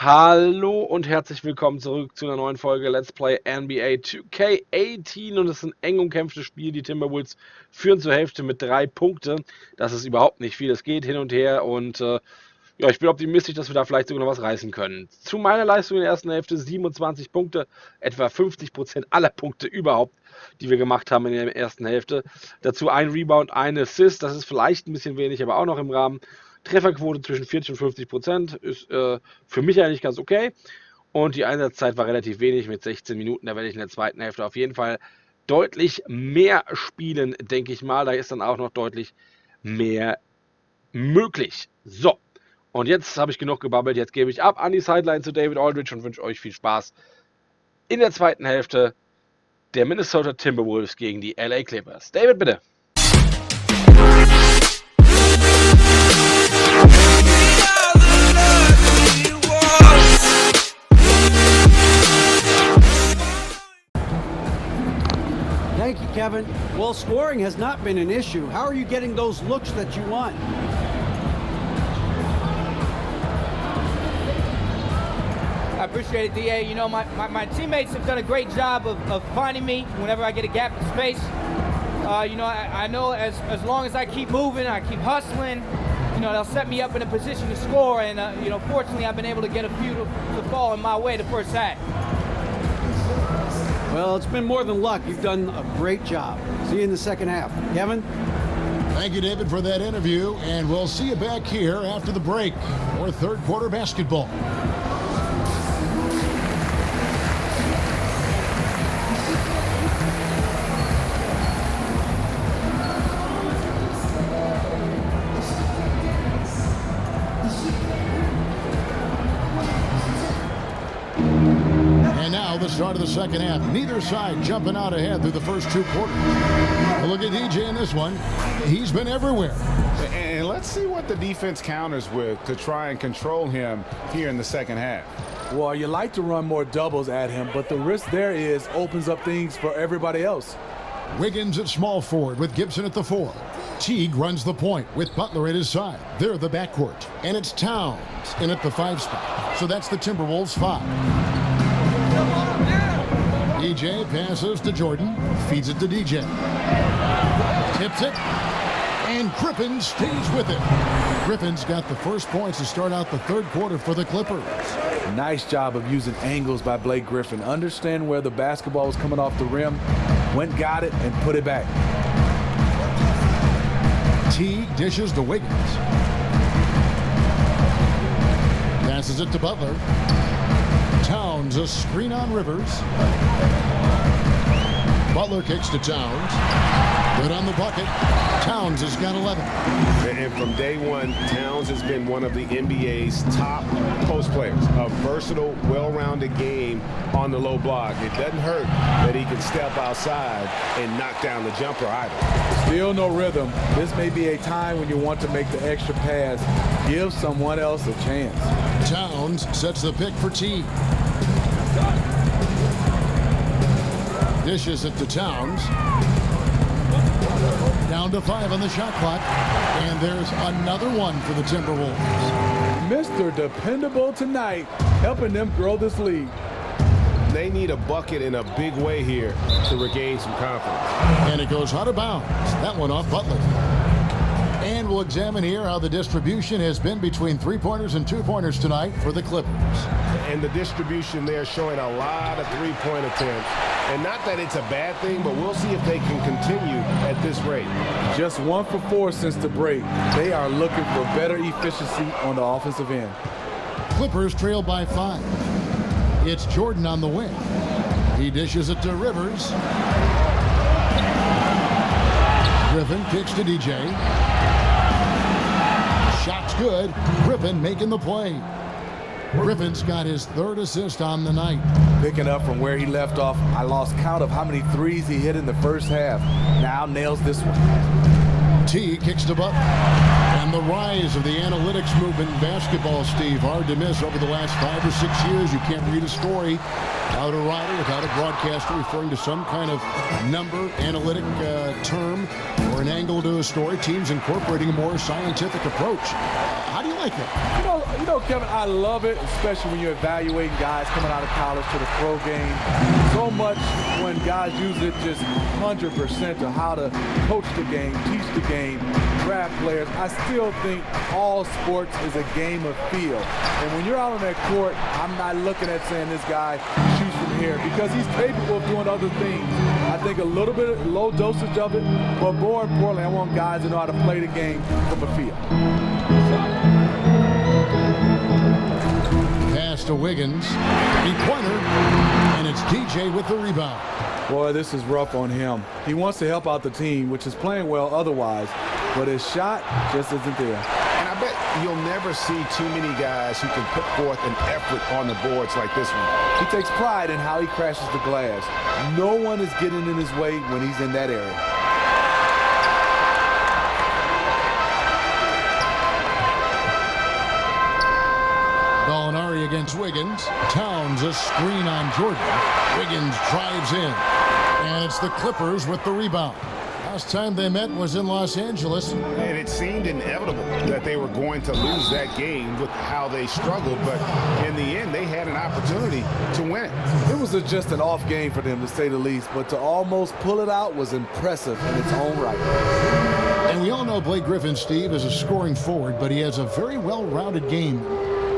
Hallo und herzlich willkommen zurück zu einer neuen Folge Let's Play NBA 2K18 und es ist ein eng umkämpftes Spiel. Die Timberwolves führen zur Hälfte mit 3 Punkte. Das ist überhaupt nicht viel, es geht hin und her und ja, ich bin optimistisch, dass wir da vielleicht sogar noch was reißen können. Zu meiner Leistung in der ersten Hälfte 27 Punkte, etwa 50% aller Punkte überhaupt, die wir gemacht haben in der ersten Hälfte. Dazu ein Rebound, ein Assist, das ist vielleicht ein bisschen wenig, aber auch noch im Rahmen. Trefferquote zwischen 40 und 50% ist für mich eigentlich ganz okay. Und die Einsatzzeit war relativ wenig mit 16 Minuten. Da werde ich in der zweiten Hälfte auf jeden Fall deutlich mehr spielen, denke ich mal. Da ist dann auch noch deutlich mehr möglich. So, und jetzt habe ich genug gebabbelt. Jetzt gebe ich ab an die Sideline zu David Aldridge und wünsche euch viel Spaß in der zweiten Hälfte der Minnesota Timberwolves gegen die LA Clippers. David, bitte. Thank you, Kevin. Well, scoring has not been an issue. How are you getting those looks that you want? I appreciate it, DA. You know, my teammates have done a great job of finding me whenever I get a gap in space. You know, I know as long as I keep moving, I keep hustling, you know, they'll set me up in a position to score. And, you know, fortunately, I've been able to get a few to fall in my way the first half. Well, it's been more than luck. You've done a great job. See you in the second half. Kevin? Thank you, David, for that interview, and we'll see you back here after the break for third quarter basketball. The start of the second half. Neither side jumping out ahead through the first two quarters. Well, look at DJ in this one. He's been everywhere. And let's see what the defense counters with to try and control him here in the second half. Well, you like to run more doubles at him, but the risk there is opens up things for everybody else. Wiggins at small forward with Gibson at the 4. Teague runs the point with Butler at his side. They're the backcourt. And it's Towns in at the 5 spot. So that's the Timberwolves 5. DJ passes to Jordan, feeds it to DJ. Tips it, and Griffin stays with it. Griffin's got the first points to start out the third quarter for the Clippers. Nice job of using angles by Blake Griffin. Understand where the basketball was coming off the rim, went, got it, and put it back. Teague dishes to Wiggins. Passes it to Butler. Towns, a screen on Rivers. Butler kicks to Towns. Good on the bucket. Towns has got 11. And from day one, Towns has been one of the NBA's top post players. A versatile, well-rounded game on the low block. It doesn't hurt that he can step outside and knock down the jumper either. Still no rhythm. This may be a time when you want to make the extra pass. Give someone else a chance. Towns sets the pick for Teague. Dishes it to Towns. Down to 5 on the shot clock. And there's another one for the Timberwolves. Mr. Dependable tonight, helping them grow this lead. They need a bucket in a big way here to regain some confidence. And it goes out of bounds. That one off Butler. And we'll examine here how the distribution has been between three-pointers and two-pointers tonight for the Clippers. And the distribution there showing a lot of three-point attempts. And not that it's a bad thing, but we'll see if they can continue at this rate. Just 1 for 4 since the break. They are looking for better efficiency on the offensive end. Clippers trail by 5. It's Jordan on the wing. He dishes it to Rivers. Griffin kicks to DJ. Shot's good. Griffin making the play. Griffin's got his 3rd assist on the night. Picking up from where he left off, I lost count of how many threes he hit in the first half. Now nails this one. T kicks to Butler. And the rise of the analytics movement in basketball, Steve, hard to miss over the last 5 or 6 years. You can't read a story without a writer, without a broadcaster referring to some kind of number, analytic term, or an angle to a story. Teams incorporating a more scientific approach. How do do you like it? You know, Kevin, I love it, especially when you're evaluating guys coming out of college to the pro game. So much when guys use it just 100% to how to coach the game, teach the game, draft players. I still think all sports is a game of feel. And when you're out on that court, I'm not looking at saying this guy shoots from here because he's capable of doing other things. I think a little bit of low dosage of it, but more importantly, I want guys to know how to play the game from the field. Pass to Wiggins, three-pointer, and it's DJ with the rebound. Boy, this is rough on him. He wants to help out the team, which is playing well otherwise, but his shot just isn't there. And I bet you'll never see too many guys who can put forth an effort on the boards like this one. He takes pride in how he crashes the glass. No one is getting in his way when he's in that area. Gallinari against Wiggins. Towns a screen on Jordan. Wiggins drives in. And it's the Clippers with the rebound. Last time they met was in Los Angeles. And it seemed inevitable that they were going to lose that game with how they struggled. But in the end, they had an opportunity to win it. It was just an off game for them, to say the least. But to almost pull it out was impressive in its own right. And we all know Blake Griffin, Steve, is a scoring forward, but he has a very well-rounded game.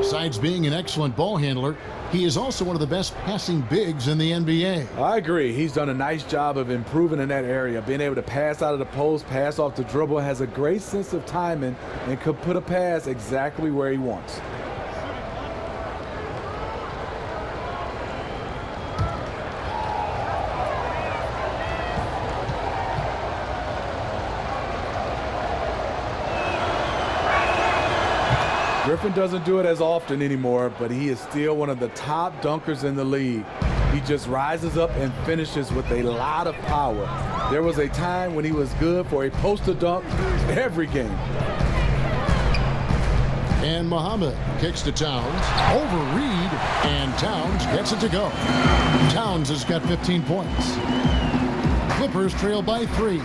Besides being an excellent ball handler, he is also one of the best passing bigs in the NBA. I agree. He's done a nice job of improving in that area. Being able to pass out of the post, pass off the dribble, has a great sense of timing, and could put a pass exactly where he wants. Griffin doesn't do it as often anymore, but he is still one of the top dunkers in the league. He just rises up and finishes with a lot of power. There was a time when he was good for a poster dunk every game. And Muhammad kicks to Towns, over Reed, and Towns gets it to go. Towns has got 15 points. Clippers trail by 3.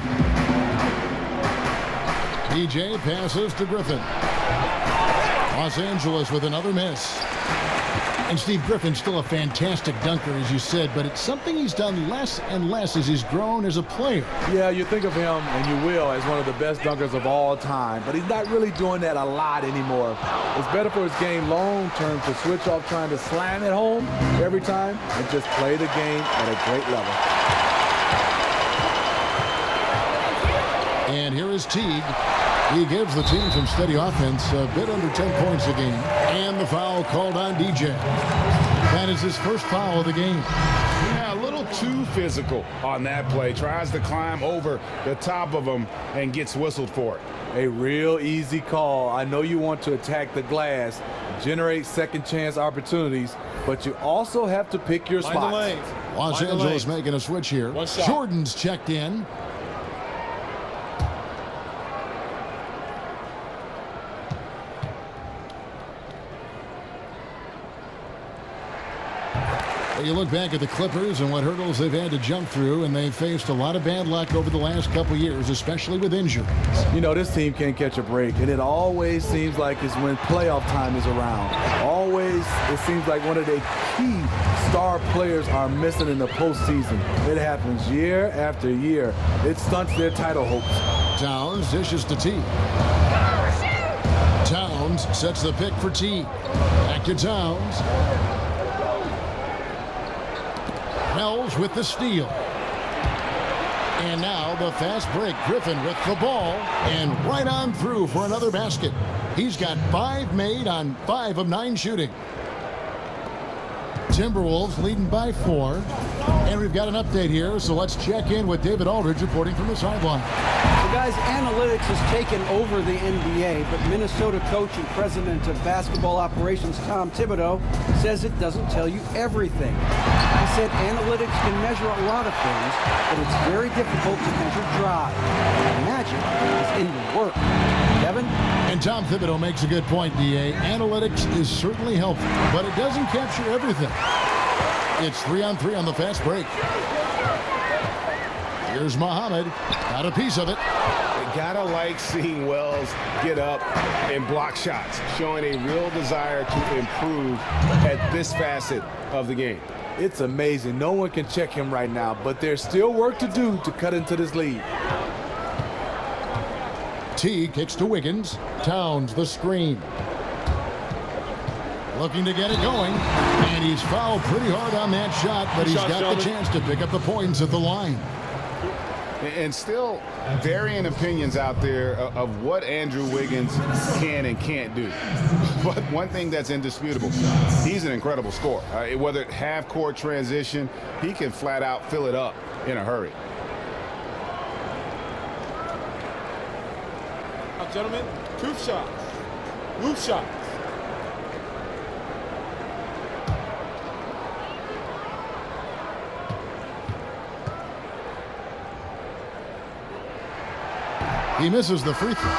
DJ passes to Griffin. Los Angeles with another miss. And Steve Griffin's still a fantastic dunker, as you said, but it's something he's done less and less as he's grown as a player. Yeah, you think of him, and you will, as one of the best dunkers of all time, but he's not really doing that a lot anymore. It's better for his game long-term to switch off trying to slam it home every time and just play the game at a great level. And here is Teague. He gives the team some steady offense, a bit under 10 points a game. And the foul called on DJ. That is his first foul of the game. Yeah, a little too physical on that play. Tries to climb over the top of him and gets whistled for it. A real easy call. I know you want to attack the glass, generate second chance opportunities, but you also have to pick your spots. Los Angeles making a switch here. Jordan's checked in. You look back at the Clippers and what hurdles they've had to jump through, and they've faced a lot of bad luck over the last couple years, especially with injuries. You know, this team can't catch a break, and it always seems like it's when playoff time is around. Always, it seems like one of the key star players are missing in the postseason. It happens year after year. It stunts their title hopes. Towns dishes to T. Towns sets the pick for T. Back to Towns. Wells with the steal. And now the fast break. Griffin with the ball and right on through for another basket. He's got 5 made on 5 of 9 shooting. Timberwolves leading by 4. And we've got an update here, so let's check in with David Aldridge reporting from the sideline. So guys, analytics has taken over the NBA, but Minnesota coach and president of basketball operations Tom Thibodeau says it doesn't tell you everything. He said analytics can measure a lot of things, but it's very difficult to measure drive. Magic is in the work. Kevin? And Tom Thibodeau makes a good point, D.A. Analytics is certainly helpful, but it doesn't capture everything. It's 3-on-3 on the fast break. Here's Muhammad. Got a piece of it. gotta like seeing Wells get up and block shots, showing a real desire to improve at this facet of the game. It's amazing. No one can check him right now, but there's still work to do to cut into this lead. T kicks to Wiggins. Towns the screen. Looking to get it going. And he's fouled pretty hard on that shot, but he's got the chance to pick up the points at the line. And still varying opinions out there of what Andrew Wiggins can and can't do. But one thing that's indisputable, he's an incredible scorer. Whether it half-court transition, he can flat out fill it up in a hurry. Gentlemen, truth shots, move shots. He misses the free throw.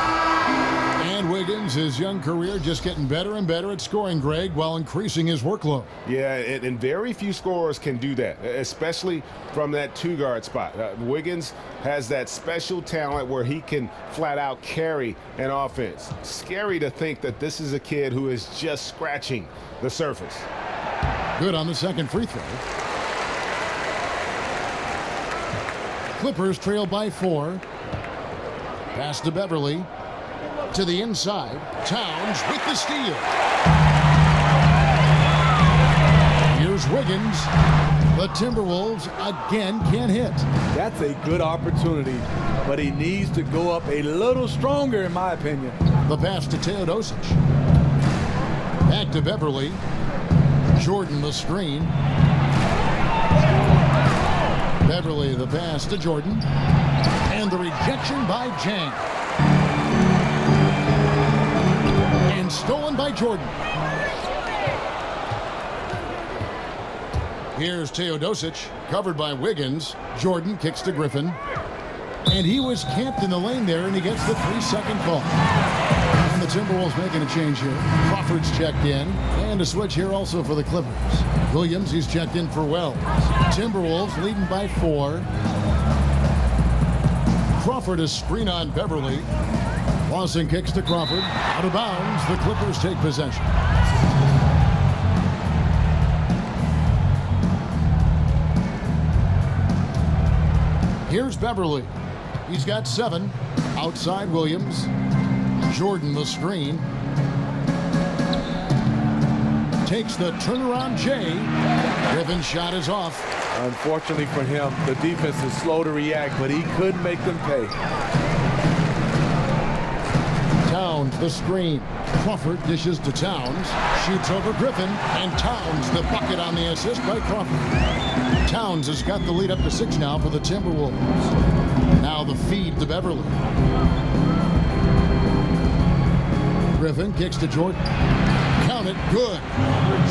And Wiggins, his young career, just getting better and better at scoring, Greg, while increasing his workload. Yeah, and very few scorers can do that, especially from that two-guard spot. Wiggins has that special talent where he can flat out carry an offense. Scary to think that this is a kid who is just scratching the surface. Good on the second free throw. Clippers trail by 4. Pass to Beverly. To the inside. Towns with the steal. Here's Wiggins. The Timberwolves again can't hit. That's a good opportunity, but he needs to go up a little stronger, in my opinion. The pass to Teodosic. Back to Beverly. Jordan the screen. Beverly the pass to Jordan. And the rejection by Jang. And stolen by Jordan. Here's Teodosic, covered by Wiggins. Jordan kicks to Griffin. And he was camped in the lane there, and he gets the 3-second call. And the Timberwolves making a change here. Crawford's checked in. And a switch here also for the Clippers. Williams, he's checked in for Wells. Timberwolves leading by 4. Crawford is screen on Beverly. Lawson kicks to Crawford. Out of bounds, the Clippers take possession. Here's Beverly. He's got 7. Outside Williams. Jordan the screen. Takes the turnaround Jay. Griffin's shot is off. Unfortunately for him, the defense is slow to react, but he could make them pay. Towns the screen. Crawford dishes to Towns. Shoots over Griffin. And Towns the bucket on the assist by Crawford. Towns has got the lead up to 6 now for the Timberwolves. Now the feed to Beverly. Griffin kicks to Jordan. Count it, good.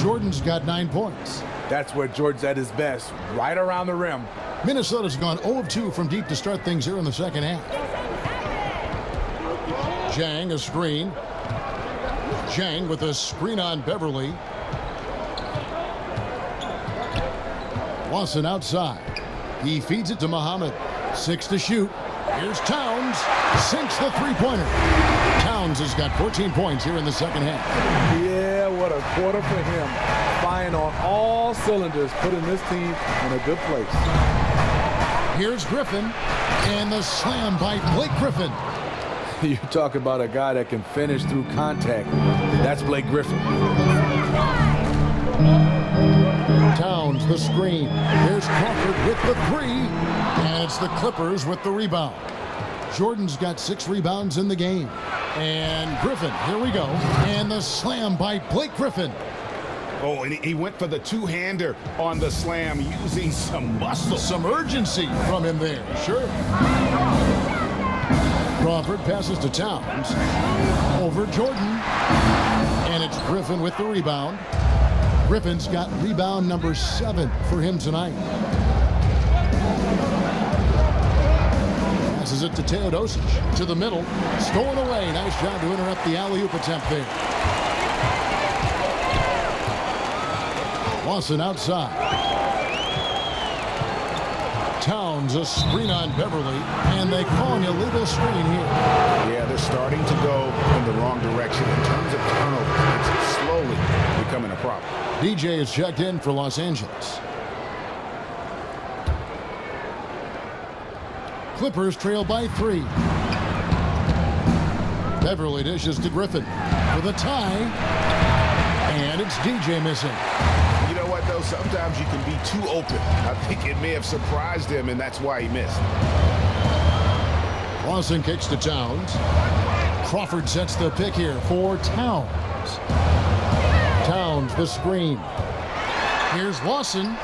Jordan's got 9 points. That's where Jordan's at his best, right around the rim. Minnesota's gone 0 of 2 from deep to start things here in the second half. Jang a screen. Jang with a screen on Beverly. Lawson outside. He feeds it to Muhammad. 6 to shoot. Here's Towns. Sinks the three-pointer. Towns has got 14 points here in the second half. Yeah, what a quarter for him. Firing on all cylinders, putting this team in a good place. Here's Griffin. And the slam by Blake Griffin. You talk about a guy that can finish through contact. That's Blake Griffin. Towns the screen. Here's Crawford with the 3. And it's the Clippers with the rebound. Jordan's got 6 rebounds in the game. And Griffin, here we go. And the slam by Blake Griffin. Oh, and he went for the two-hander on the slam, using some muscle. Some urgency from him there, sure. Crawford passes to Towns. Over Jordan. And it's Griffin with the rebound. Griffin's got rebound number 7 for him tonight. Passes it to Teodosic. To the middle. Stolen away. Nice job to interrupt the alley-oop attempt there. Lawson outside. Towns, a screen on Beverly, and they call an illegal screen here. Yeah, they're starting to go in the wrong direction in terms of turnovers. It's slowly becoming a problem. DJ is checked in for Los Angeles. Clippers trail by 3. Beverly dishes to Griffin for the tie, and it's DJ missing. You know what, though? Sometimes you can be too open. I think it may have surprised him, and that's why he missed. Lawson kicks to Towns. Crawford sets the pick here for Towns. Towns, the screen. Here's Lawson,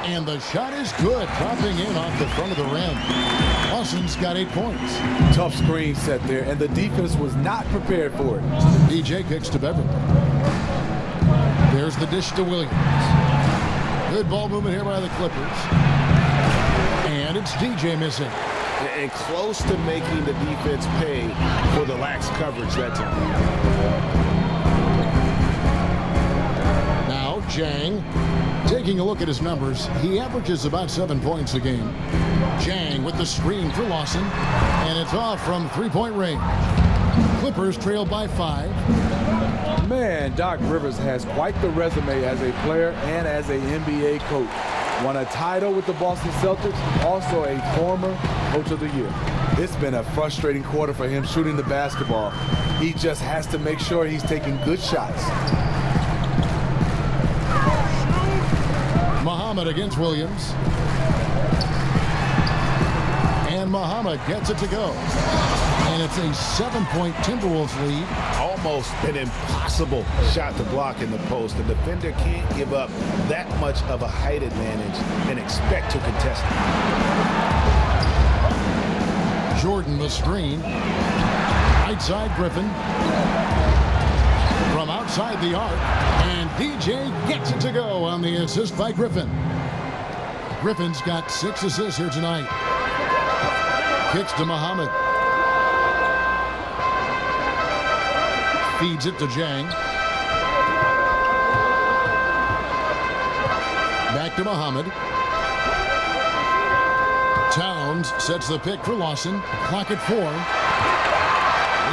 and the shot is good, dropping in off the front of the rim. Lawson's got 8 points. Tough screen set there, and the defense was not prepared for it. DJ kicks to Beverly. There's the dish to Williams. Good ball movement here by the Clippers. And it's DJ missing. And close to making the defense pay for the lax coverage that time. Now Jang, taking a look at his numbers, he averages about 7 points a game. Jang with the screen for Lawson, and it's off from 3-point range. Clippers trail by 5. Man, Doc Rivers has quite the resume as a player and as an NBA coach. Won a title with the Boston Celtics, also a former Coach of the Year. It's been a frustrating quarter for him shooting the basketball. He just has to make sure he's taking good shots. Muhammad against Williams. And Muhammad gets it to go. And it's a 7-point Timberwolves lead. Almost an impossible shot to block in the post. The defender can't give up that much of a height advantage and expect to contest it. Jordan the screen. Right side Griffin. From outside the arc. And DJ gets it to go on the assist by Griffin. Griffin's got 6 assists here tonight. Kicks to Muhammad. Feeds it to Jang. Back to Muhammad. Towns sets the pick for Lawson. Clock at 4.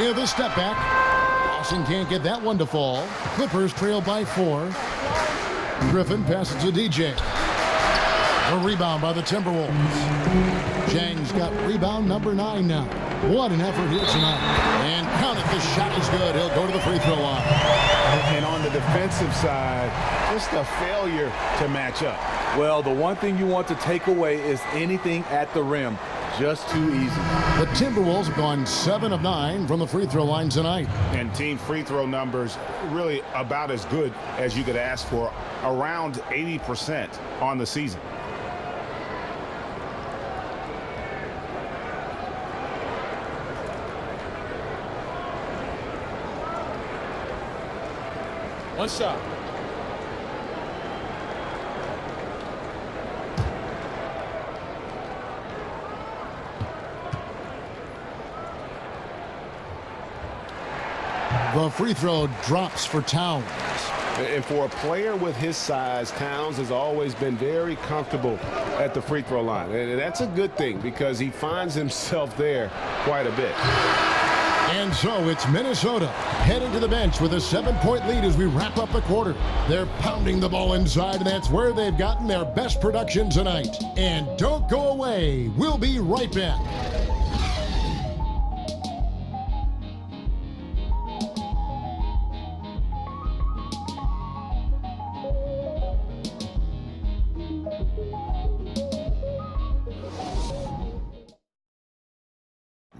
With a step back. Lawson can't get that one to fall. Clippers trail by 4. Griffin passes to DJ. A rebound by the Timberwolves. Jang's got rebound number 9 now. What an effort here tonight. And count it, the shot is good. He'll go to the free throw line. And on the defensive side, just a failure to match up. Well, the one thing you want to take away is anything at the rim. Just too easy. The Timberwolves have gone 7 of 9 from the free throw line tonight. And team free throw numbers really about as good as you could ask for. Around 80% on the season. One shot. The free throw drops for Towns. And for a player with his size, Towns has always been very comfortable at the free throw line. And that's a good thing because he finds himself there quite a bit. And so it's Minnesota heading to the bench with a 7-point lead as we wrap up the quarter. They're pounding the ball inside, and that's where they've gotten their best production tonight. And don't go away. We'll be right back.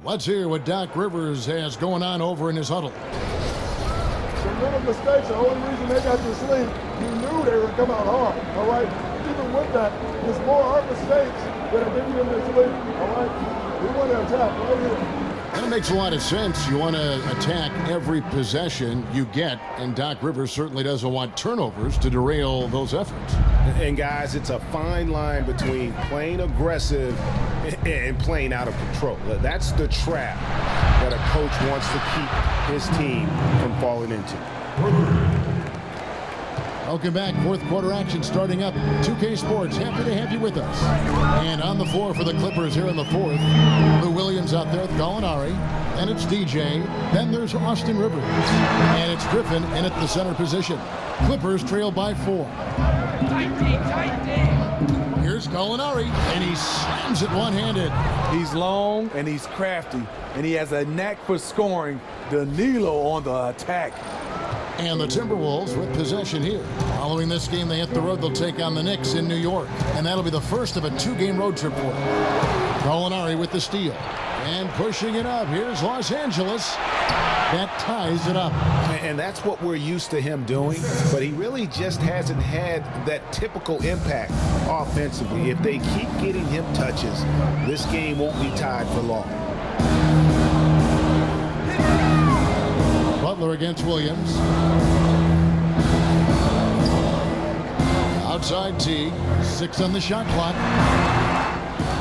Let's hear what Doc Rivers has going on over in his huddle. Some little mistakes, the only reason they got this lead, you knew they were going to come out hard, all right? Even with that, it's more our mistakes that are giving them this lead, all right? We want to attack right here. That makes a lot of sense. You want to attack every possession you get, and Doc Rivers certainly doesn't want turnovers to derail those efforts. And guys, it's a fine line between playing aggressive and playing out of control. That's the trap that a coach wants to keep his team from falling into. Welcome back. Fourth quarter action starting up. 2K Sports, happy to have you with us. And on the floor for the Clippers here in the fourth, Lou Williams out there with Gallinari. And it's DJ. Then there's Austin Rivers. And it's Griffin in at the center position. Clippers trail by 4. Here's Gallinari, and he slams it one-handed. He's long and he's crafty, and he has a knack for scoring. Danilo on the attack. And the Timberwolves with possession here. Following this game, they hit the road. They'll take on the Knicks in New York. And that'll be the first of a 2-game road trip for them. Gallinari with the steal. And pushing it up. Here's Los Angeles. That ties it up. And that's what we're used to him doing. But he really just hasn't had that typical impact offensively. If they keep getting him touches, this game won't be tied for long. Butler against Williams. Outside Teague. 6 on the shot clock.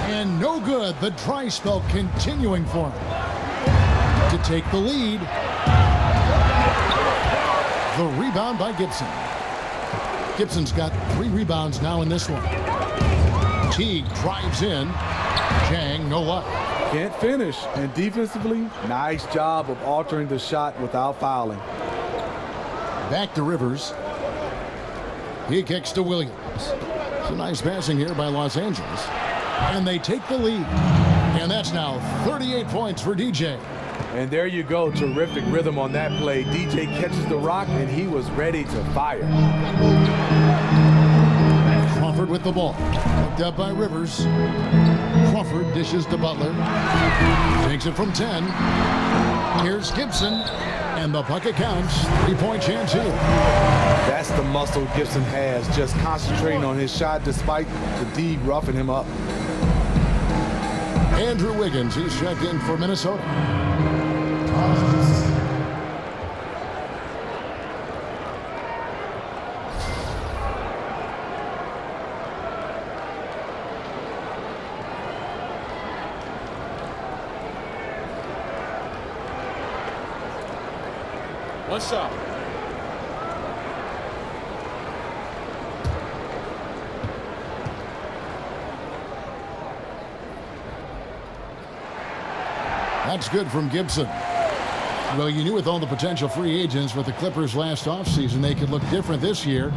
And no good. The dry spell continuing for him. To take the lead. The rebound by Gibson. Gibson's got 3 rebounds now in this one. Teague drives in. Jang, no luck. Can't finish. And defensively, nice job of altering the shot without fouling. Back to Rivers. He kicks to Williams. It's a nice passing here by Los Angeles. And they take the lead. And that's now 38 points for DJ. And there you go. Terrific rhythm on that play. DJ catches the rock, and he was ready to fire. Crawford with the ball. Picked up by Rivers. Crawford dishes to Butler. Takes it from 10. Here's Gibson. And the bucket counts. 3-point chance here. That's the muscle Gibson has, just concentrating on his shot despite the D roughing him up. Andrew Wiggins, he's checked in for Minnesota. One shot. That's good from Gibson. Well, you knew with all the potential free agents with the Clippers last offseason, they could look different this year.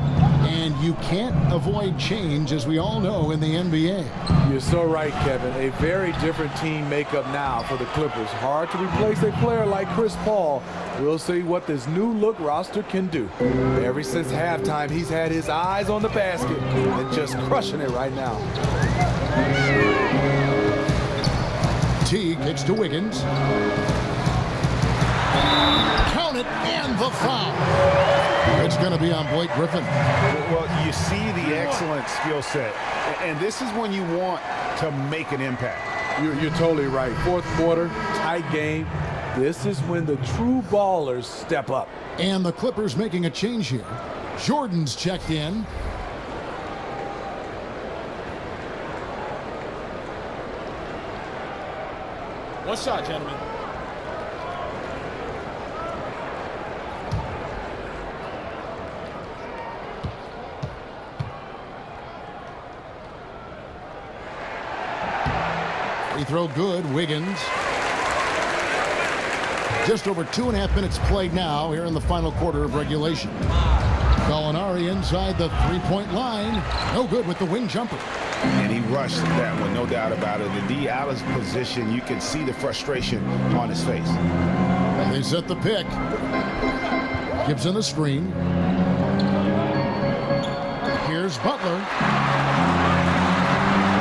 And you can't avoid change, as we all know, in the NBA. You're so right, Kevin. A very different team makeup now for the Clippers. Hard to replace a player like Chris Paul. We'll see what this new look roster can do. Ever since halftime, he's had his eyes on the basket and just crushing it right now. T kicks to Wiggins. Count it, and the foul. It's going to be on Blake Griffin. Well, you see the excellent skill set. And this is when you want to make an impact. You're totally right. Fourth quarter, tight game. This is when the true ballers step up. And the Clippers making a change here. Jordan's checked in. One shot, gentlemen. Free throw good. Wiggins. Just over 2.5 minutes played now here in the final quarter of regulation. Gallinari inside the three-point line. No good with the wing jumper. And he rushed that one, no doubt about it. The D out of position, you can see the frustration on his face. They set the pick. Gibson the screen. Here's Butler.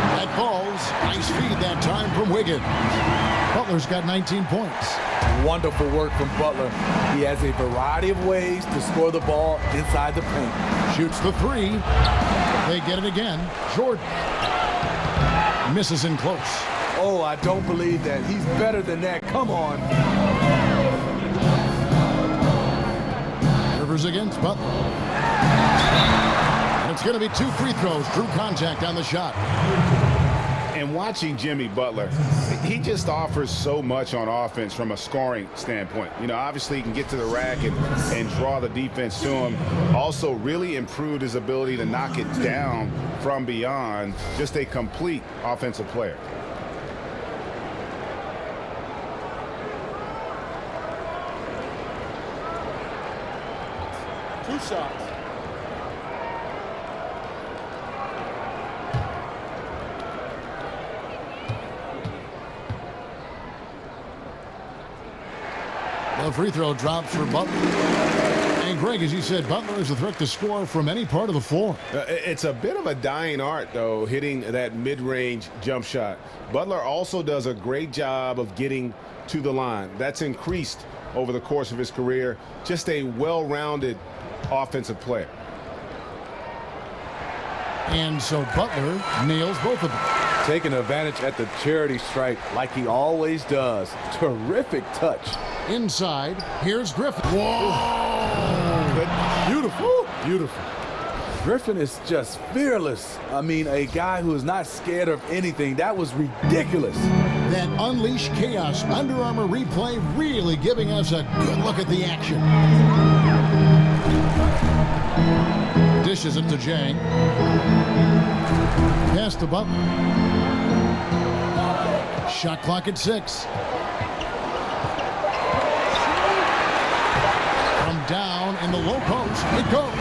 That falls. Nice feed that time from Wiggins. Butler's got 19 points. Wonderful work from Butler. He has a variety of ways to score the ball inside the paint. Shoots the three. They get it again. Jordan misses in close. Oh, I don't believe that. He's better than that. Come on. Rivers against Butler. And it's going to be 2 free throws. Drew contact on the shot. And watching Jimmy Butler, he just offers so much on offense from a scoring standpoint. You know, obviously he can get to the rack and draw the defense to him. Also really improved his ability to knock it down from beyond. Just a complete offensive player. Two shots. The free throw drops for Butler. And Greg, as you said, Butler is a threat to score from any part of the floor. It's a bit of a dying art, though, hitting that mid-range jump shot. Butler also does a great job of getting to the line. That's increased over the course of his career. Just a well-rounded offensive player. And so Butler nails both of them. Taking advantage at the charity stripe like he always does. Terrific touch. Inside, here's Griffin. Whoa! Beautiful. Beautiful. Griffin is just fearless. I mean, a guy who is not scared of anything. That was ridiculous. That unleashed chaos Under Armour replay really giving us a good look at the action. Dishes it to Jang. Pass to Butler. Shot clock at 6. From down in the low post, it goes.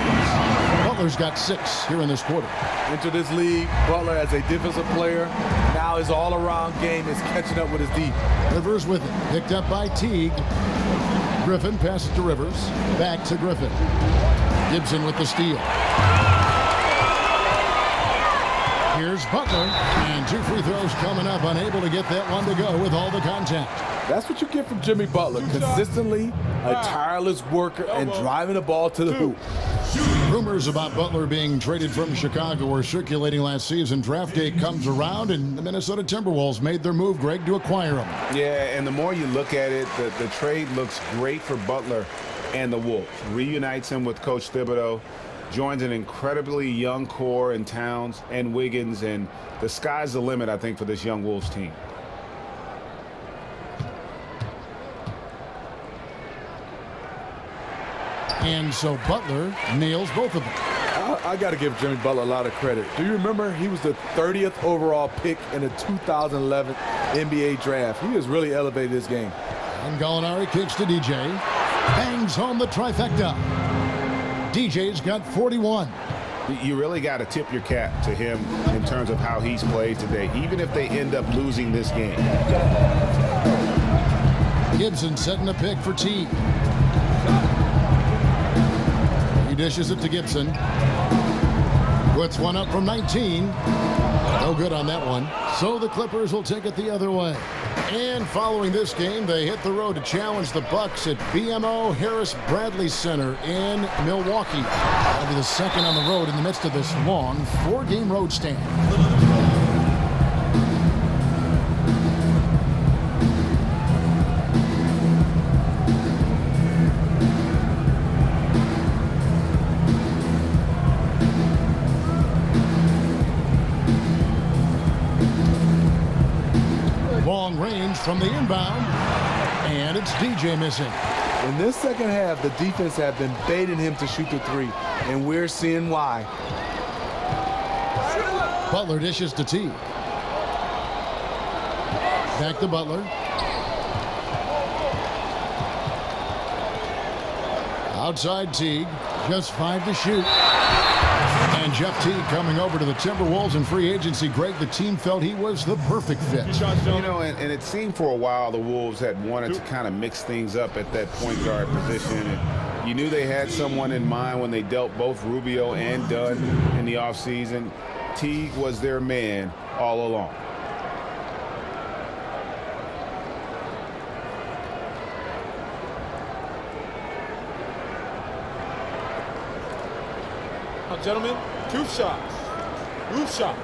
Butler's got 6 here in this quarter. Into this league, Butler as a defensive player, now his all-around game is catching up with his D. Rivers with it, picked up by Teague. Griffin passes to Rivers, back to Griffin. Gibson with the steal. Here's Butler, and 2 free throws coming up, unable to get that one to go with all the contact. That's what you get from Jimmy Butler, consistently a tireless worker and driving the ball to the hoop. Rumors about Butler being traded from Chicago were circulating last season. Draft day comes around, and the Minnesota Timberwolves made their move, Greg, to acquire him. Yeah, and the more you look at it, the trade looks great for Butler and the Wolves. Reunites him with Coach Thibodeau. Joins an incredibly young core in Towns and Wiggins, and the sky's the limit, I think, for this young Wolves team. And so Butler nails both of them. I got to give Jimmy Butler a lot of credit. Do you remember he was the 30th overall pick in the 2011 NBA draft? He has really elevated his game. And Gallinari kicks to DJ. Bangs home the trifecta. DJ's got 41. You really got to tip your cap to him in terms of how he's played today, even if they end up losing this game. Gibson setting a pick for T. He dishes it to Gibson. Puts one up from 19. No good on that one. So the Clippers will take it the other way. And following this game, they hit the road to challenge the Bucks at BMO Harris Bradley Center in Milwaukee. That'll be the second on the road in the midst of this long 4-game road stand. Long range from the inbound, and it's DJ missing. In this second half, the defense have been baiting him to shoot the 3, and we're seeing why. Butler dishes to T. Back to Butler. Outside Teague, just 5 to shoot. And Jeff Teague coming over to the Timberwolves in free agency. Greg, the team felt he was the perfect fit. You know, and it seemed for a while the Wolves had wanted to kind of mix things up at that point guard position. And you knew they had someone in mind when they dealt both Rubio and Dunn in the offseason. Teague was their man all along. Gentlemen, 2 shots. Roof shots.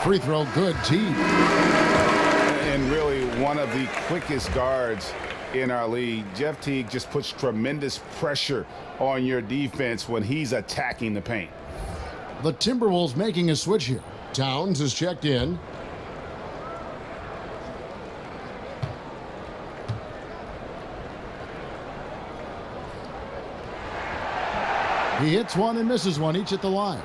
Free throw good, T. And really one of the quickest guards in our league. Jeff Teague just puts tremendous pressure on your defense when he's attacking the paint. The Timberwolves making a switch here. Towns is checked in. He hits one and misses one, each at the line.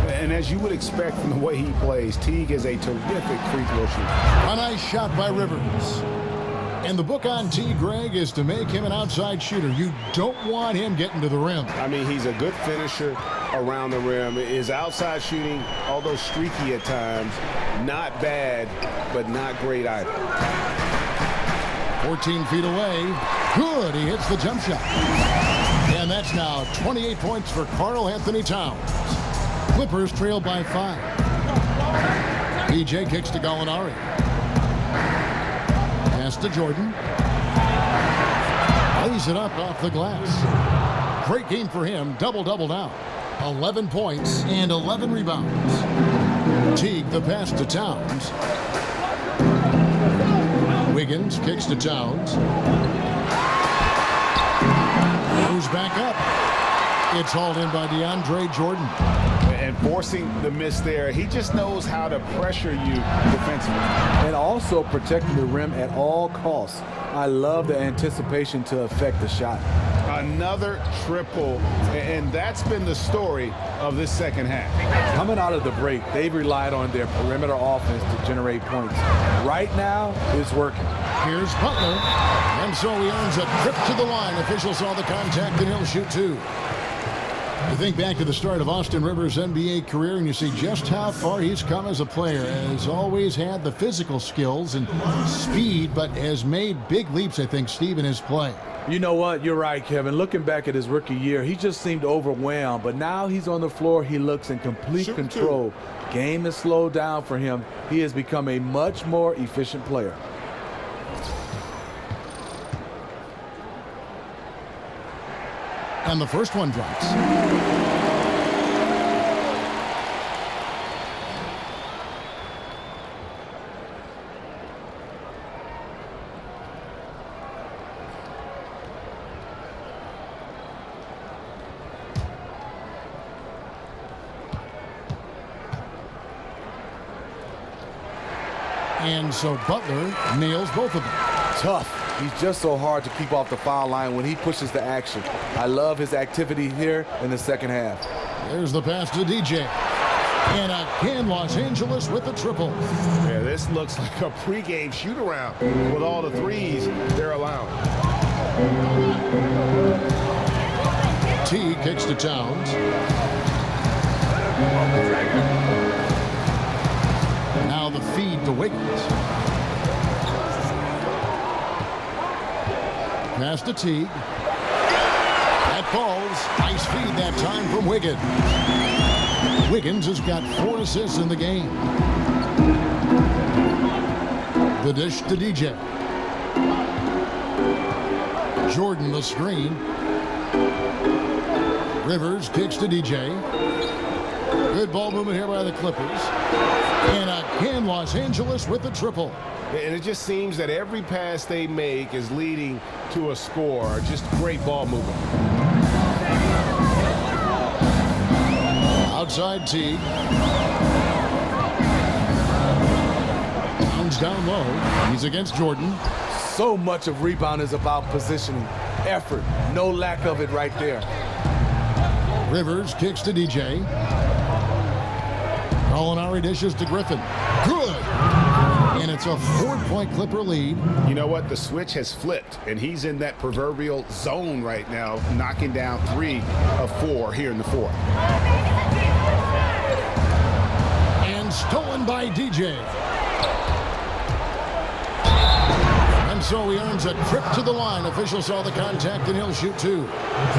And as you would expect from the way he plays, Teague is a terrific free throw shooter. A nice shot by Rivers. And the book on T, Greg, is to make him an outside shooter. You don't want him getting to the rim. I mean, he's a good finisher around the rim. His outside shooting, although streaky at times, not bad, but not great either. 14 feet away. Good. He hits the jump shot. And that's now 28 points for Karl Anthony Towns. Clippers trail by 5. DJ kicks to Gallinari. Pass to Jordan. Lays it up off the glass. Great game for him. Double-double now. 11 points and 11 rebounds. Teague the pass to Towns. Wiggins kicks to Towns. Moves back up. It's hauled in by DeAndre Jordan. And forcing the miss there, he just knows how to pressure you defensively. And also protecting the rim at all costs. I love the anticipation to affect the shot. Another triple, and that's been the story of this second half. Coming out of the break, they've relied on their perimeter offense to generate points. Right now, it's working. Here's Butler. And so he earns a trip to the line. Officials saw the contact, and he'll shoot 2. You think back to the start of Austin Rivers' NBA career, and you see just how far he's come as a player. Has always had the physical skills and speed, but has made big leaps, I think, Steve, in his play. You know what? You're right, Kevin. Looking back at his rookie year, he just seemed overwhelmed. But now he's on the floor. He looks in complete control. Game is slowed down for him. He has become a much more efficient player. And the first one drops. And so Butler nails both of them. Tough. He's just so hard to keep off the foul line when he pushes the action. I love his activity here in the second half. There's the pass to DJ. And again, Los Angeles with the triple. Yeah, this looks like a pregame shoot-around with all the threes they're allowing. T kicks to Towns. Now the feed to Wiggins. Pass to Teague. That falls. Nice feed that time from Wiggins. Wiggins has got 4 assists in the game. The dish to DJ. Jordan the screen. Rivers kicks to DJ. Good ball movement here by the Clippers. And again, Los Angeles with the triple. And it just seems that every pass they make is leading to a score. Just great ball movement. Outside Teague. Towns down low. He's against Jordan. So much of rebound is about positioning. Effort. No lack of it right there. Rivers kicks to DJ. Gallinari dishes to Griffin. Good! And it's a 4-point Clipper lead. You know what? The switch has flipped, and he's in that proverbial zone right now, knocking down 3 of 4 here in the fourth. And stolen by DJ. And so he earns a trip to the line. Officials saw the contact, and he'll shoot 2.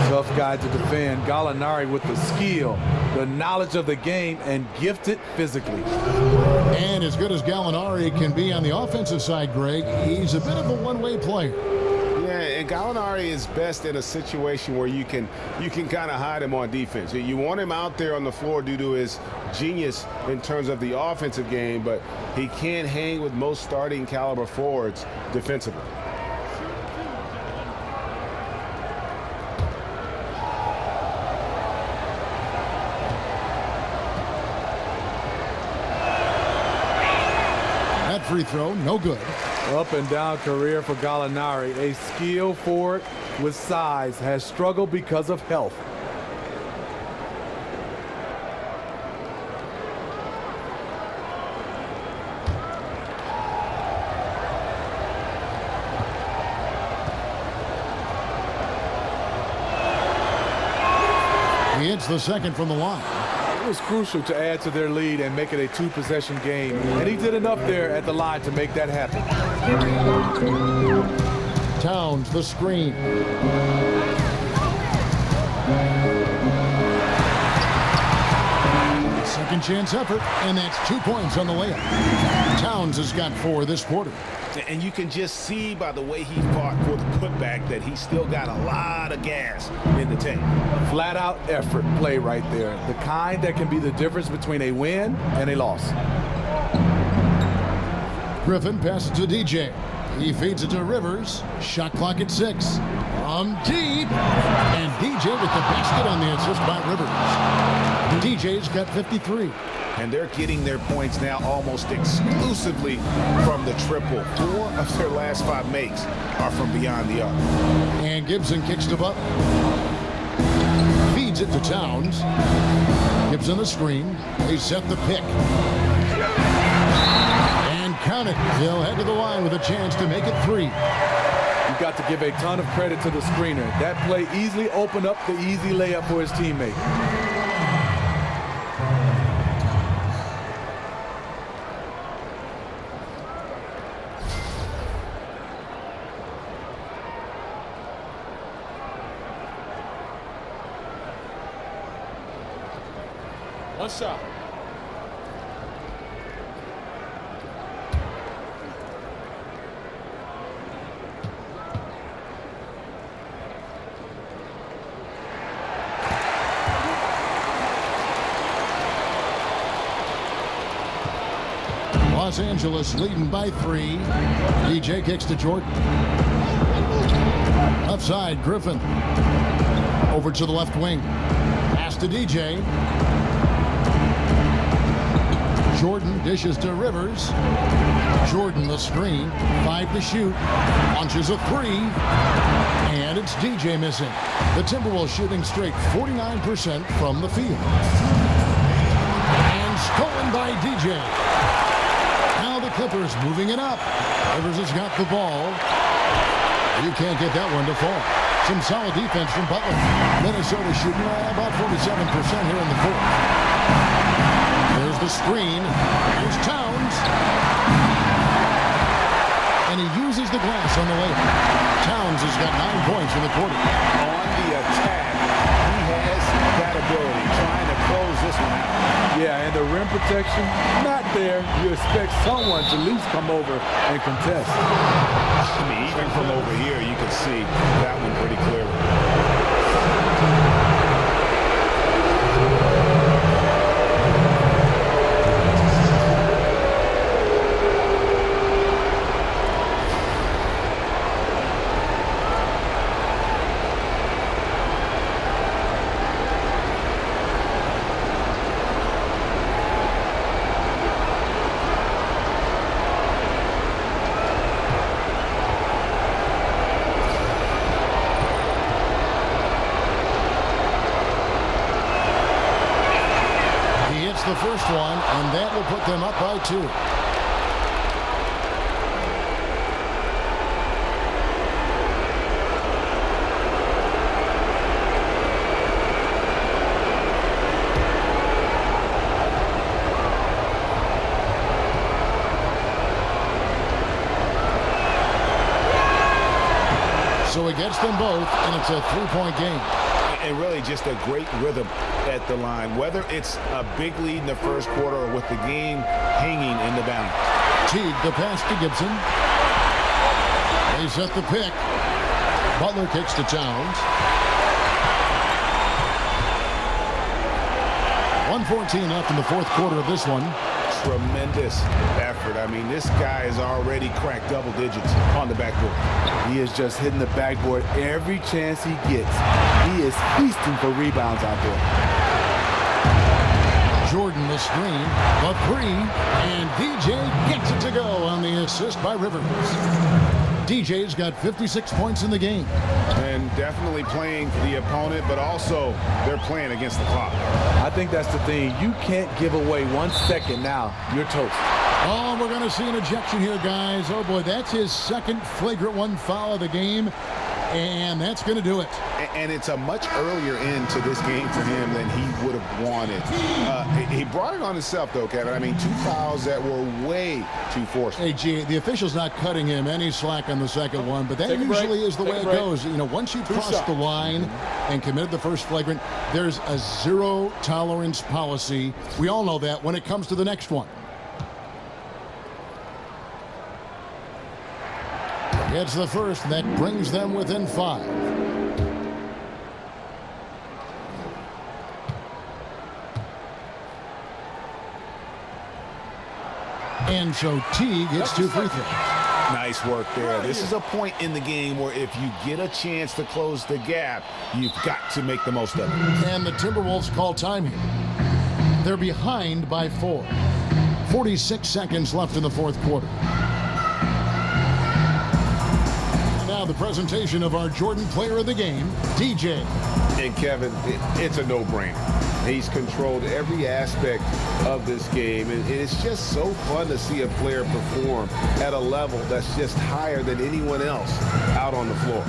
Tough guy to defend. Gallinari with the skill, the knowledge of the game, and gifted physically. And as good as Gallinari can be on the offensive side, Greg, he's a bit of a one-way player. Yeah, and Gallinari is best in a situation where you can kind of hide him on defense. You want him out there on the floor due to his genius in terms of the offensive game, but he can't hang with most starting caliber forwards defensively. That free throw, no good. Up and down career for Gallinari. A skilled forward with size has struggled because of health. He hits the second from the line. It was crucial to add to their lead and make it a two-possession game. And he did enough there at the line to make that happen. Towns, the screen. Second chance effort, and that's 2 points on the layup. Towns has got 4 this quarter. And you can just see by the way he fought for the putback that he still got a lot of gas in the tank. Flat out effort play right there. The kind that can be the difference between a win and a loss. Griffin passes to DJ. He feeds it to Rivers. Shot clock at 6. From deep. And DJ with the basket on the assist by Rivers. DJ's got 53. And they're getting their points now almost exclusively from the triple. 4 of their last 5 makes are from beyond the arc. And Gibson kicks to Butler. Feeds it to Towns. Gibson the screen. They set the pick. And count it. They'll head to the line with a chance to make it 3. You've got to give a ton of credit to the screener. That play easily opened up the easy layup for his teammate. One shot. Los Angeles leading by 3. DJ kicks to Jordan. Upside, Griffin. Over to the left wing. Pass to DJ. Jordan dishes to Rivers. Jordan the screen. 5 to shoot. Launches a 3. And it's DJ missing. The Timberwolves shooting straight 49% from the field. And stolen by DJ. Now the Clippers moving it up. Rivers has got the ball. You can't get that one to fall. Some solid defense from Butler. Minnesota shooting about 47% here in the 4th. There's the screen. Here's Towns. And he uses the glass on the layup. Towns has got 9 points in the quarter. On the attack, he has that ability, trying to close this one out. Yeah, and the rim protection, not there. You expect someone to at least come over and contest. I mean, even from over here, you can see that one pretty clearly. The first one, and that will put them up by 2. So he gets them both, and it's a 3-point game. And really just a great rhythm at the line, whether it's a big lead in the first quarter or with the game hanging in the balance. Teague, the pass to Gibson. They set the pick. Butler kicks to Towns. 1:14 left in the fourth quarter of this one. Tremendous effort. I mean, this guy has already cracked double digits on the backboard. He is just hitting the backboard every chance he gets. He is feasting for rebounds out there. Jordan the screen, the three, and DJ gets it to go on the assist by Rivers. DJ's got 56 points in the game. And definitely playing the opponent, but also they're playing against the clock. I think that's the thing. You can't give away 1 second now. You're toast. Oh, we're going to see an ejection here, guys. Oh, boy, that's his second flagrant one foul of the game. And that's going to do it. And it's a much earlier end to this game for him than he would have wanted. He brought it on himself, though, Kevin. I mean, 2 fouls that were way too forceful. Hey, G, the official's not cutting him any slack on the second one, but that usually is the way it goes. You know, once you cross the line and committed the first flagrant, there's a zero tolerance policy. We all know that when it comes to the next one. It's the first, and that brings them within 5. And so Teague gets 2 free throws. Nice work there. This is a point in the game where if you get a chance to close the gap, you've got to make the most of it. And the Timberwolves call time here. They're behind by 4. 46 seconds left in the fourth quarter. Now the presentation of our Jordan player of the game, DJ. And Kevin, it's a no-brainer. He's controlled every aspect of this game, and it's just so fun to see a player perform at a level that's just higher than anyone else out on the floor.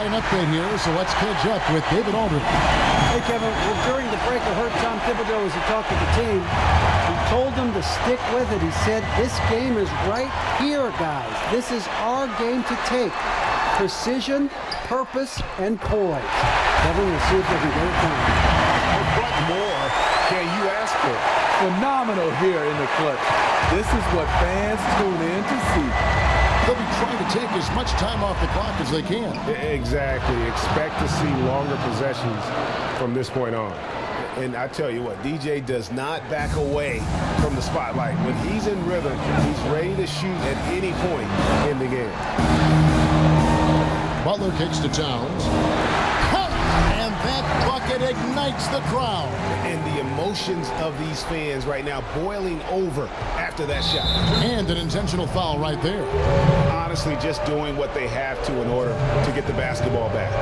Update here, so let's catch up with David Aldridge. Hey, Kevin, well, during the break, I heard Tom Thibodeau as he talked to the team. He told them to stick with it. He said, this game is right here, guys. This is our game to take. Precision, purpose, and poise. Kevin, we'll see if they can get it done. What more can you ask for? Phenomenal here in the clutch. This is what fans tune in to see. They'll be trying to take as much time off the clock as they can. Exactly. Expect to see longer possessions from this point on. And I tell you what, DJ does not back away from the spotlight. When he's in rhythm, he's ready to shoot at any point in the game. Butler kicks to Towns. And that bucket ignites the crowd. And the emotions of these fans right now boiling over after that shot. And an intentional foul right there. Honestly, just doing what they have to in order to get the basketball back.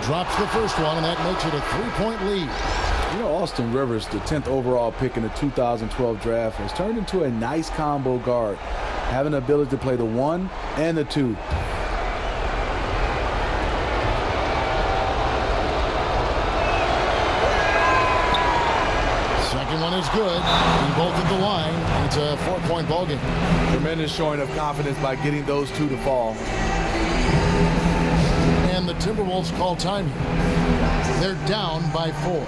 Drops the first one, and that makes it a 3-point lead. You know, Austin Rivers, the 10th overall pick in the 2012 draft, has turned into a nice combo guard, having the ability to play the 1 and the 2. Second one is good. Both at the line. It's a 4-point ball game. Tremendous showing of confidence by getting those 2 to fall. And the Timberwolves call time here. They're down by 4.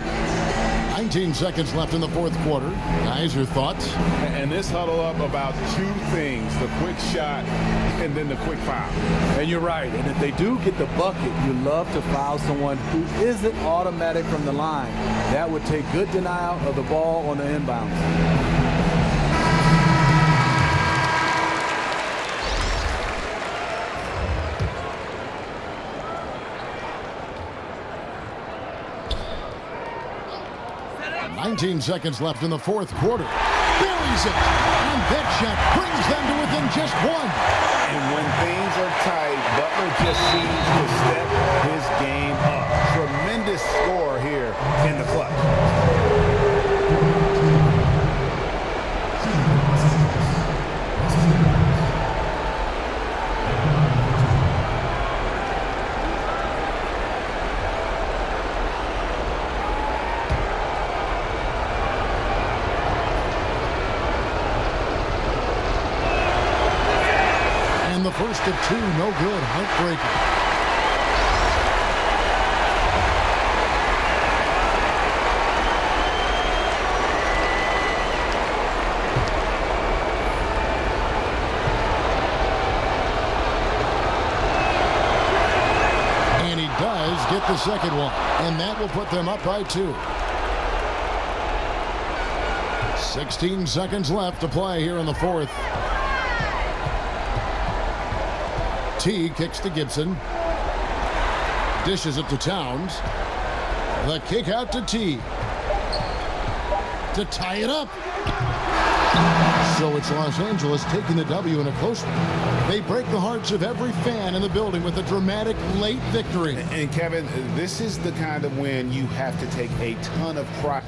19 seconds left in the fourth quarter. Guys, your thoughts? And this huddle up about 2 things, the quick shot and then the quick foul. And you're right. And if they do get the bucket, you love to foul someone who isn't automatic from the line. That would take good denial of the ball on the inbounds. 19 seconds left in the fourth quarter. Buries it, and that shot brings them to within just 1. And when things are tight, Butler just seems to step his first of two, no good. Heartbreaking. Get the second one, and that will put them up by 2. 16 seconds left to play here in the fourth. T kicks to Gibson. Dishes it to Towns. The kick out to T. To tie it up. So it's Los Angeles taking the W in a close one. They break the hearts of every fan in the building with a dramatic late victory. And Kevin, this is the kind of win you have to take a ton of pride.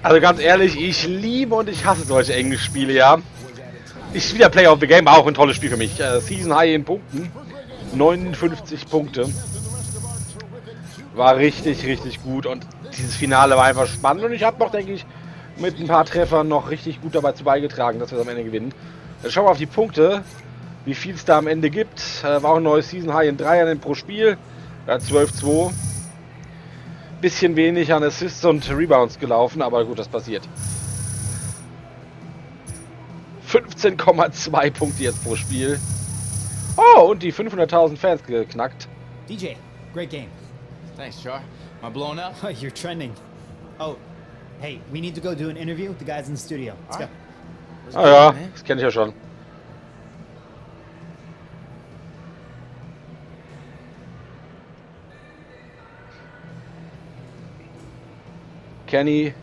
Also ganz ehrlich, ich liebe und ich hasse solche engen Spiele, ja. Ist wieder Player of the Game, auch ein tolles Spiel für mich. Season High in Punkten. 59 Punkte. War richtig, richtig gut und dieses Finale war einfach spannend und ich habe noch, denke ich, mit ein paar Treffern noch richtig gut dabei zu beigetragen, dass wir es am Ende gewinnen. Dann schauen wir auf die Punkte, wie viel es da am Ende gibt. War auch ein neues Season High in 3ern pro Spiel. 12-2. Bisschen wenig an Assists und Rebounds gelaufen, aber gut, das passiert. 15,2 Punkte jetzt pro Spiel. Oh, und die 500.000 Fans geknackt. DJ, great game. Thanks, Char. Am I blowing up? You're trending. Oh, hey, we need to go do an interview with the guys in the studio. Let's go. Ah ja, das kenne ich ja schon. Kenny,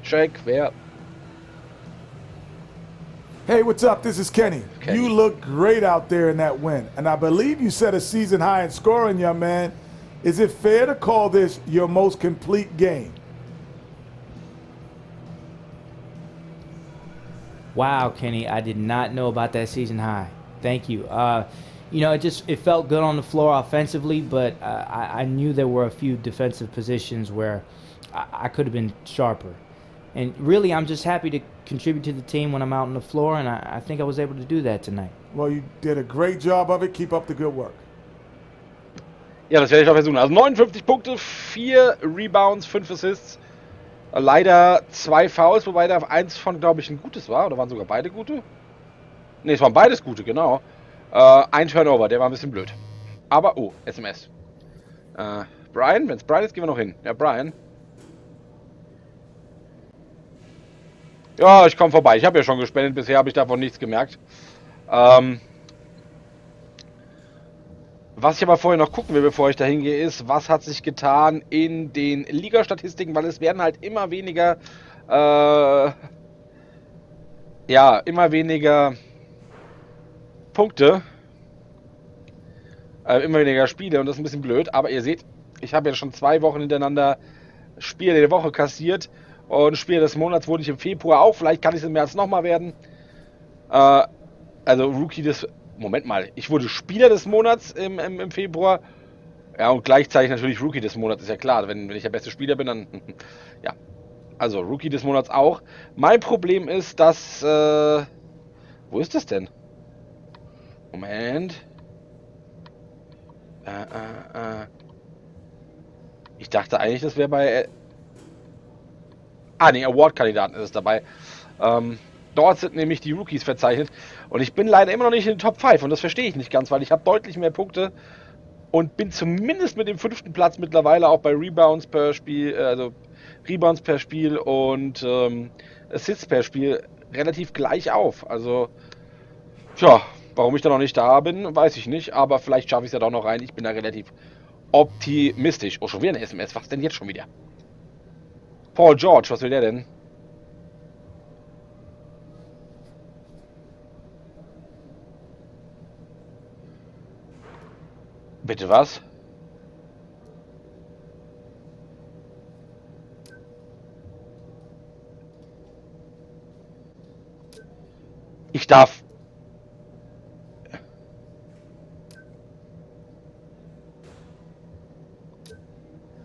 Shaq, wer? Hey, what's up? This is Kenny. Kenny. You look great out there in that win. And I believe you set a season high in scoring, young man. Is it fair to call this your most complete game? Wow, Kenny, I did not know about that season high. Thank you. You know, it felt good on the floor offensively, but I knew there were a few defensive positions where I could have been sharper. And really, I'm just happy to contribute to the team when I'm out on the floor, and I think I was able to do that tonight. Well, you did a great job of it. Keep up the good work. Ja, das werde ich auch versuchen. Also 59 Punkte, 4 Rebounds, 5 Assists. Leider 2 Fouls, wobei da eins von, glaube ich, ein gutes war. Oder waren sogar beide gute? Ne, es waren beides gute, genau. Ein Turnover, der war ein bisschen blöd. Aber, oh, SMS. Brian, wenn es Brian ist, gehen wir noch hin. Ja, Brian. Ja, ich komme vorbei. Ich habe ja schon gespendet. Bisher habe ich davon nichts gemerkt. Was ich aber vorher noch gucken will, bevor ich da hingehe, ist, was hat sich getan in den Ligastatistiken, weil es werden halt immer weniger, immer weniger Punkte, immer weniger Spiele und das ist ein bisschen blöd, aber ihr seht, ich habe ja schon 2 Wochen hintereinander Spiele der Woche kassiert und Spiele des Monats wurde ich im Februar auch, vielleicht kann ich es im März nochmal werden, also Rookie des... Moment mal, ich wurde Spieler des Monats im Februar. Ja, und gleichzeitig natürlich Rookie des Monats, ist ja klar. Wenn ich der beste Spieler bin, dann... ja, also Rookie des Monats auch. Mein Problem ist, dass... wo ist das denn? Moment. Ich dachte eigentlich, das wäre bei... ne, Award-Kandidaten ist es dabei. Dort sind nämlich die Rookies verzeichnet. Und ich bin leider immer noch nicht in den Top 5. Und das verstehe ich nicht ganz, weil ich habe deutlich mehr Punkte. Und bin zumindest mit dem 5. Platz mittlerweile auch bei Rebounds per Spiel, Rebounds per Spiel und Assists per Spiel relativ gleich auf. Also, tja, warum ich da noch nicht da bin, weiß ich nicht. Aber vielleicht schaffe ich es ja doch noch rein. Ich bin da relativ optimistisch. Oh, schon wieder eine SMS. Was denn jetzt schon wieder? Paul George, was will der denn? Bitte was? Ich darf...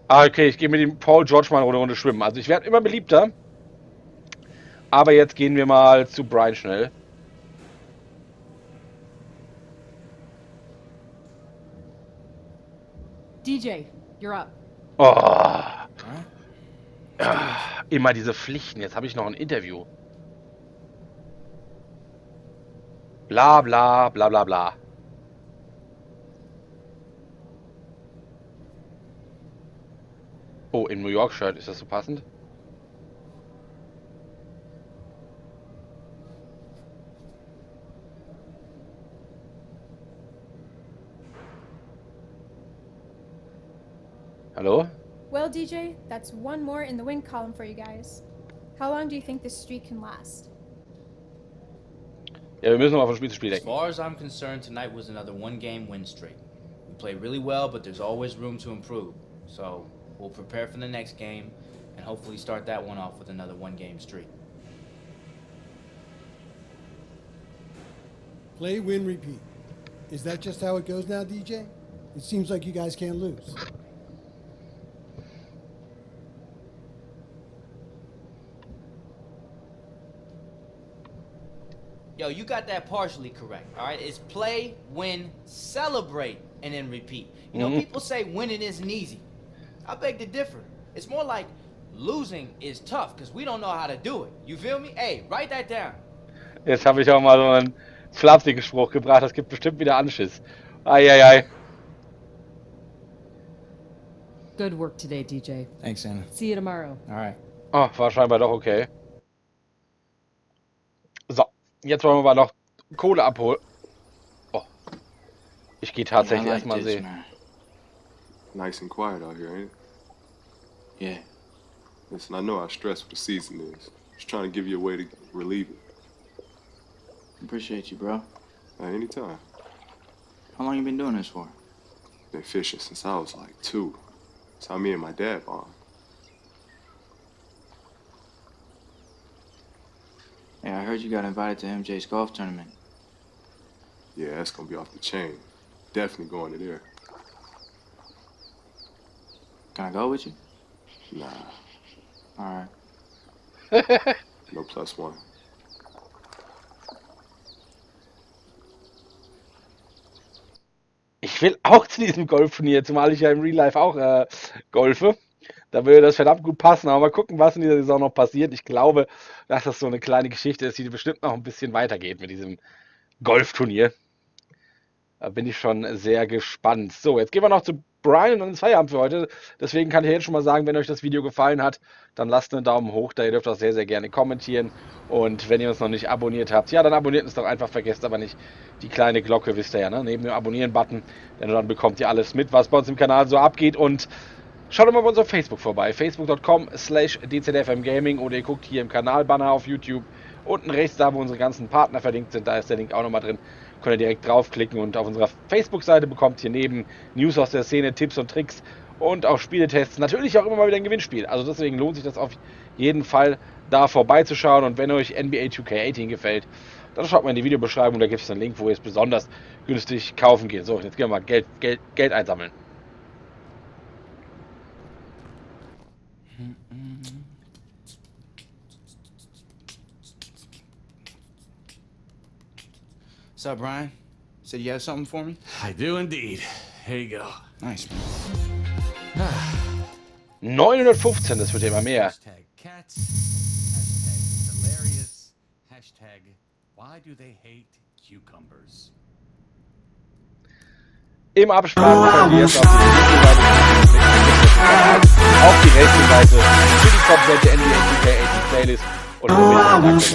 okay, ich gehe mit dem Paul George mal eine Runde schwimmen. Also ich werde immer beliebter. Aber jetzt gehen wir mal zu Brian schnell. DJ, you're up. Oh. Immer diese Pflichten. Jetzt habe ich noch ein Interview. Bla bla bla bla bla. Oh, im New York-Shirt, ist das so passend? Hallo? Well, DJ, that's one more in the win column for you guys. How long do you think this streak can last? Ja, wir müssen noch mal von Spiel zu Spiel As denken. far as I'm concerned, tonight was another one-game win streak. We played really well, but there's always room to improve. So we'll prepare for the next game and hopefully start that one off with another one-game streak. Play, win, repeat. Is that just how it goes now, DJ? It seems like you guys can't lose. Yo, you got that partially correct, all right? It's play, win, celebrate, and then repeat. You know, people say winning isn't easy. I beg to differ. It's more like losing is tough because we don't know how to do it. You feel me? Hey, write that down. Jetzt habe ich auch mal so einen flapsigen Spruch gebracht. Das gibt bestimmt wieder Anschiss. Eieiei. Good work today, DJ. Thanks, Anna. See you tomorrow. All right. Oh, war scheinbar doch okay. So, jetzt wollen wir mal noch Kohle abholen. Oh. Ich gehe tatsächlich erstmal sehen. Nice and quiet out here, ain't it? Yeah. Listen, I know how stressful the season is. Just trying to give you a way to relieve it. Appreciate you, bro. Anytime. How long you been doing this for? Been fishing since I was like 2. That's how me and my dad bond. Hey, I heard you got invited to MJ's golf tournament. Yeah, that's gonna be off the chain. Definitely going to there. Can I go with you? Nah, All right. no +1. Ich will auch zu diesem Golfturnier, zumal ich ja im Real Life auch golfe. Da würde das verdammt gut passen, aber mal gucken, was in dieser Saison noch passiert. Ich glaube, dass das so eine kleine Geschichte ist, die bestimmt noch ein bisschen weitergeht mit diesem Golfturnier. Da bin ich schon sehr gespannt. So, jetzt gehen wir noch zu Brian und ins Feierabend für heute. Deswegen kann ich jetzt schon mal sagen, wenn euch das Video gefallen hat, dann lasst einen Daumen hoch da. Ihr dürft auch sehr, sehr gerne kommentieren. Und wenn ihr uns noch nicht abonniert habt, ja, dann abonniert uns doch einfach. Vergesst aber nicht die kleine Glocke, wisst ihr ja, ne? Neben dem Abonnieren-Button. Denn dann bekommt ihr alles mit, was bei uns im Kanal so abgeht. Und schaut doch mal bei uns auf Facebook vorbei. facebook.com/dzdfmgaming oder ihr guckt hier im Kanalbanner auf YouTube. Unten rechts, da wo unsere ganzen Partner verlinkt sind, da ist der Link auch nochmal drin. Könnt ihr direkt draufklicken und auf unserer Facebook-Seite bekommt ihr neben News aus der Szene, Tipps und Tricks und auch Spieletests natürlich auch immer mal wieder ein Gewinnspiel. Also deswegen lohnt sich das auf jeden Fall, da vorbeizuschauen. Und wenn euch NBA 2K18 gefällt, dann schaut mal in die Videobeschreibung, da gibt es einen Link, wo ihr es besonders günstig kaufen geht. So, jetzt gehen wir mal Geld einsammeln. What's up, Brian? Said you have something for me? I do indeed. Here you go. Nice, man. 915, das wird ja immer mehr. Hashtag cats, hashtag hilarious, hashtag why do they hate cucumbers? Im Abspann könnt ihr jetzt auf die rechte Seite für die komplette NBA 2K18 Playlist und für mich.